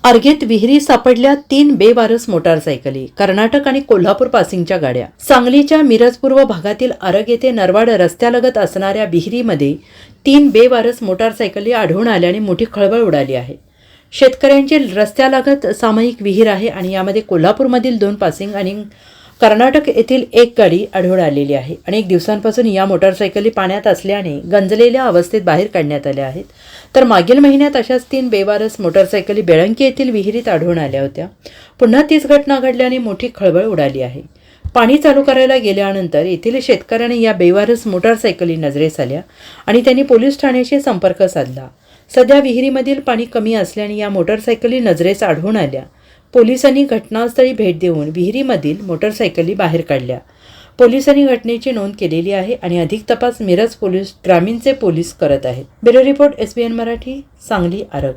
अर्गेत विहिरी सापडल्या 3 बेवारस मोटारसायकली. कर्नाटक आणि कोल्हापूर पासिंगच्या गाड्या. सांगलीच्या मिरज पूर्व भागातील आरग येथे नरवाड रस्त्यालगत असणाऱ्या विहिरीमध्ये 3 बेवारस मोटारसायकली आढळून आल्याने मोठी खळबळ उडाली आहे. शेतकऱ्यांची रस्त्यालगत सामायिक विहीर आहे आणि यामध्ये कोल्हापूरमधील 2 पासिंग आणि कर्नाटक येथील 1 गाडी आढळून आलेली आहे. अनेक दिवसांपासून या मोटारसायकली पाण्यात असल्याने गंजलेल्या अवस्थेत बाहेर काढण्यात आल्या आहेत. तर मागील महिन्यात अशाच 3 बेवारस मोटारसायकली बेळंकी येथील विहिरीत आढळून आल्या होत्या. पुन्हा तीच घटना घडल्याने मोठी खळबळ उडाली आहे. पाणी चालू करायला गेल्यानंतर येथील शेतकऱ्यांनी या बेवारस मोटारसायकली नजरेस आल्या आणि त्यांनी पोलीस ठाण्याशी संपर्क साधला. सध्या विहिरीमधील पाणी कमी असल्याने या मोटारसायकली नजरेस आढळून आल्या. पोलिसांनी घटनास्थळी भेट देऊन विहिरीमधील मोटारसायकली बाहेर काढल्या. पोलिसांनी घटनेची नोंद केलेली आहे आणि अधिक तपास मिरज पोलीस ग्रामीणचे पोलीस करत आहेत. Bureau report SBN Marathi, Sangli Arag.